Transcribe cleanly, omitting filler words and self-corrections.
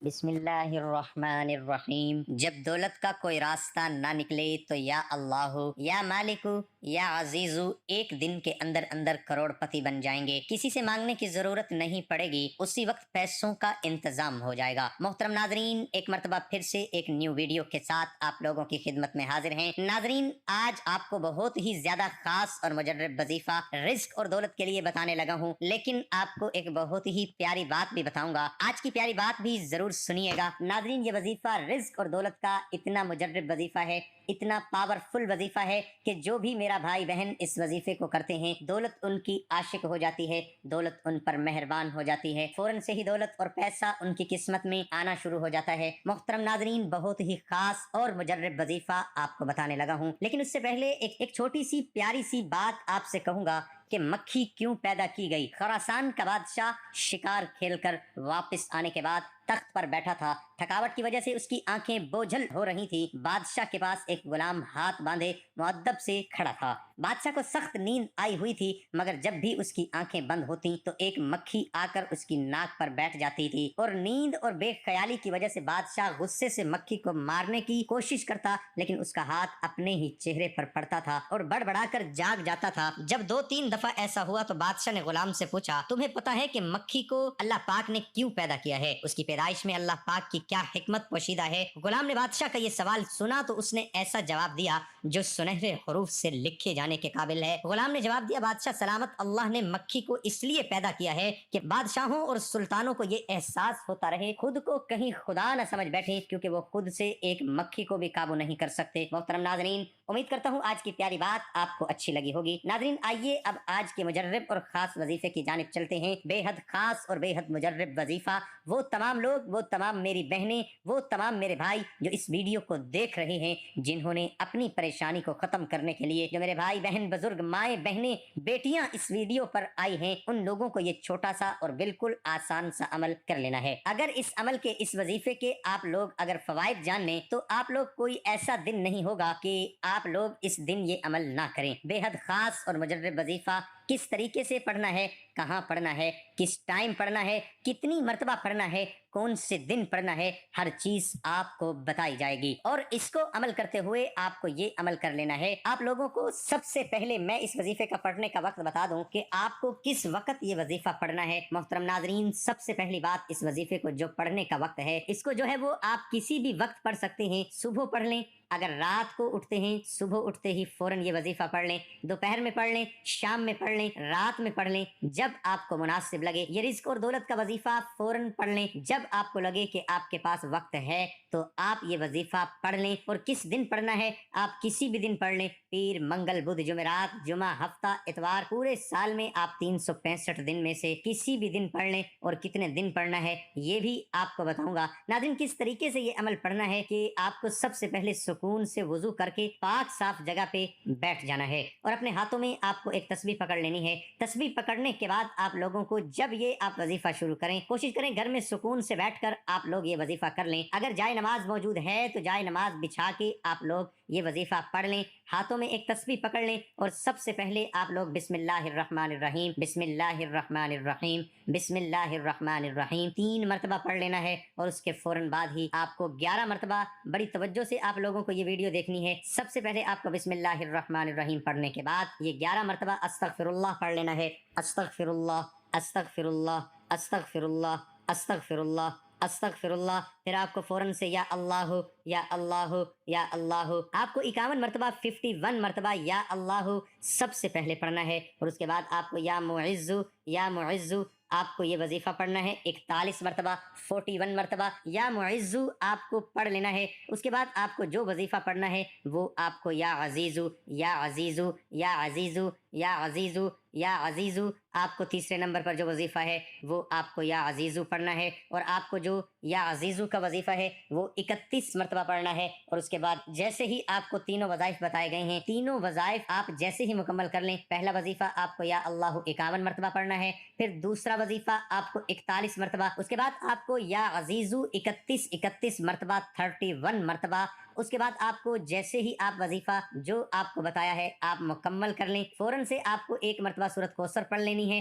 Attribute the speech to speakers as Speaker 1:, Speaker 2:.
Speaker 1: بسم اللہ الرحمن الرحیم۔ جب دولت کا کوئی راستہ نہ نکلے تو یا اللہ یا مالک یا عزیز ایک دن کے اندر اندر کروڑ پتی بن جائیں گے، کسی سے مانگنے کی ضرورت نہیں پڑے گی، اسی وقت پیسوں کا انتظام ہو جائے گا۔ محترم ناظرین، ایک مرتبہ پھر سے ایک نیو ویڈیو کے ساتھ آپ لوگوں کی خدمت میں حاضر ہیں۔ ناظرین، آج آپ کو بہت ہی زیادہ خاص اور مجرب وظیفہ رزق اور دولت کے لیے بتانے لگا ہوں، لیکن آپ کو ایک بہت ہی پیاری بات بھی بتاؤں گا۔ آج کی پیاری بات بھی ضرور سنیے گا۔ ناظرین، یہ وظیفہ رزق اور دولت کا اتنا مجرب وظیفہ ہے، اتنا پاورفل وظیفہ ہے کہ جو بھی میرا بھائی بہن اس وظیفے کو کرتے ہیں، دولت ان کی عاشق ہو جاتی ہے، دولت ان پر مہربان ہو جاتی ہے، فوراً سے ہی دولت اور پیسہ ان کی قسمت میں آنا شروع ہو جاتا ہے۔ محترم ناظرین، بہت ہی خاص اور مجرب وظیفہ آپ کو بتانے لگا ہوں، لیکن اس سے پہلے ایک چھوٹی سی پیاری سی بات آپ سے کہوں گا کہ مکھی کیوں پیدا کی گئی۔ خراسان کا بادشاہ شکار کھیل کر واپس آنے کے بعد تخت پر بیٹھا تھا، تھکاوٹ کی وجہ سے اس کی آنکھیں بوجھل ہو رہی تھی۔ بادشاہ کے پاس ایک غلام ہاتھ باندھے مؤدب سے کھڑا تھا۔ بادشاہ کو سخت نیند آئی ہوئی تھی، مگر جب بھی اس کی آنکھیں بند ہوتی تو ایک مکھی آ کر اس کی ناک پر بیٹھ جاتی تھی، اور نیند اور بے خیالی کی وجہ سے بادشاہ غصے سے مکھی کو مارنے کی کوشش کرتا، لیکن اس کا ہاتھ اپنے ہی چہرے پر پڑتا تھا اور بڑبڑا کر جاگ جاتا تھا۔ جب 2-3 دفعہ ایسا ہوا تو بادشاہ نے غلام سے پوچھا، تمہیں پتا ہے کہ مکھی کو اللہ پاک نے کیوں پیدا کیا ہے؟ اس کی پیدائش میں اللہ پاک کی کیا حکمت پوشیدہ ہے؟ غلام نے بادشاہ کا یہ سوال سنا تو اس نے ایسا جواب دیا جو سنہرے حروف سے لکھے جانے کے قابل ہے۔ غلام نے جواب دیا، بادشاہ سلامت، اللہ نے مکھی کو اس لیے پیدا کیا ہے کہ بادشاہوں اور سلطانوں کو یہ احساس ہوتا رہے خود کو کہیں خدا نہ سمجھ بیٹھے، کیونکہ وہ خود سے ایک مکھی کو بھی قابو نہیں کر سکتے۔ محترم ناظرین، امید کرتا ہوں آج کی پیاری بات آپ کو اچھی لگی ہوگی۔ ناظرین، آئیے اب آج کے مجرب اور خاص وظیفے کی جانب چلتے ہیں۔ بے حد خاص اور بے حد مجرب وظیفہ، وہ تمام لوگ، وہ تمام میری بہنیں، وہ تمام میرے بھائی جو اس ویڈیو کو دیکھ رہے ہیں، جنہوں نے اپنی پریشانی کو ختم کرنے کے لیے، جو میرے بھائی بہن، بزرگ، مائیں بہنیں، بیٹیاں اس ویڈیو پر آئی ہیں، ان لوگوں کو یہ چھوٹا سا اور بالکل آسان سا عمل کر لینا ہے۔ اگر اس عمل کے، اس وظیفے کے آپ لوگ اگر فوائد جان لیں تو آپ لوگ کوئی ایسا دن نہیں ہوگا کہ آپ لوگ اس دن یہ عمل نہ کریں۔ بے حد خاص اور مجرب وظیفہ کس طریقے سے پڑھنا ہے، کہاں پڑھنا ہے، کس ٹائم پڑھنا ہے، کتنی مرتبہ پڑھنا ہے، کون سے دن پڑھنا ہے، ہر چیز آپ کو بتائی جائے گی، اور اس کو عمل کرتے ہوئے آپ کو یہ عمل کر لینا ہے۔ آپ لوگوں کو سب سے پہلے میں اس وظیفے کا پڑھنے کا وقت بتا دوں کہ آپ کو کس وقت یہ وظیفہ پڑھنا ہے۔ محترم ناظرین، سب سے پہلی بات، اس وظیفے کو جو پڑھنے کا وقت ہے، اس کو جو ہے وہ آپ کسی بھی وقت پڑھ سکتے ہیں۔ صبح پڑھ لیں، اگر رات کو اٹھتے ہیں، صبح اٹھتے ہی فوراً یہ وظیفہ پڑھ لیں، دوپہر میں پڑھ لیں، شام میں پڑھ لیں، رات میں پڑھ لیں، جب آپ کو مناسب لگے۔ یہ رزق اور دولت کا وظیفہ فوراً پڑھ لیں، جب آپ کو لگے کہ آپ کے پاس وقت ہے تو آپ یہ وظیفہ پڑھ لیں۔ اور کس دن پڑھنا ہے؟ آپ کسی بھی دن پڑھ لیں، پیر، منگل، بدھ، جمعرات، جمعہ، ہفتہ، اتوار، پورے سال میں آپ 365 دن میں سے کسی بھی دن پڑھ لیں۔ اور کتنے دن پڑھنا ہے یہ بھی آپ کو بتاؤں گا۔ ناظرین، کس طریقے سے یہ عمل پڑھنا ہے کہ آپ کو سب سے پہلے سکون سے وضو کر کے پاک صاف جگہ پہ بیٹھ جانا ہے، اور اپنے ہاتھوں میں آپ کو ایک تسبیح پکڑ لینی ہے۔ تسبیح پکڑنے کے بعد آپ لوگوں کو جب یہ آپ وظیفہ شروع کریں، کوشش کریں گھر میں سکون سے بیٹھ کر آپ لوگ یہ وظیفہ کر لیں۔ اگر جائے نماز موجود ہے تو جائے نماز بچھا کے آپ لوگ یہ وظیفہ پڑھ لیں، ہاتھوں میں ایک تسبیح پکڑ لیں، اور سب سے پہلے آپ لوگ بسم اللہ الرحمن الرحیم، بسم اللہ الرحمن الرحیم، بسم اللہ الرحمن الرحیم 3 مرتبہ پڑھ لینا ہے، اور اس کے فوراً بعد ہی آپ کو 11 مرتبہ، بڑی توجہ سے آپ لوگوں کو یہ ویڈیو دیکھنی ہے، سب سے پہلے آپ کو بسم اللہ الرحمن الرحیم پڑھنے کے بعد یہ 11 مرتبہ استغفر اللہ پڑھ لینا ہے۔ استغفر اللہ، استغفر اللہ، استغفر اللہ، استغفر اللہ، استغفر اللہ۔ پھر آپ کو فوراً سے یا اللہ، یا اللہ، یا اللہ، آپ کو 51 مرتبہ، 51 مرتبہ یا اللہ سب سے پہلے پڑھنا ہے، اور اس کے بعد آپ کو یا معز، یا معز، آپ کو یہ وظیفہ پڑھنا ہے 41 مرتبہ، 41 مرتبہ یا معز آپ کو پڑھ لینا ہے۔ اس کے بعد آپ کو جو وظیفہ پڑھنا ہے وہ آپ کو یا عزیز، یا عزیز، یا عزیز، یا عزیز، یا عزیز، آپ کو تیسرے نمبر پر جو وظیفہ ہے وہ آپ کو یا عزیز پڑھنا ہے، اور آپ کو جو یا عزیز کا وظیفہ ہے وہ 31 مرتبہ پڑھنا ہے۔ اور اس کے بعد جیسے ہی آپ کو تینوں وظائف بتائے گئے ہیں، تینوں وظائف آپ جیسے ہی مکمل کر لیں، پہلا وظیفہ آپ کو یا اللہ 51 مرتبہ پڑھنا ہے، پھر دوسرا وظیفہ آپ کو 41 مرتبہ، اس کے بعد آپ کو یا عزیز 31 مرتبہ، 31 مرتبہ۔ اس کے بعد آپ کو جیسے ہی آپ وظیفہ جو آپ کو بتایا ہے آپ مکمل کر لیں، فوراً سے آپ کو 1 مرتبہ سورۃ کوثر پڑھ لینی ہے۔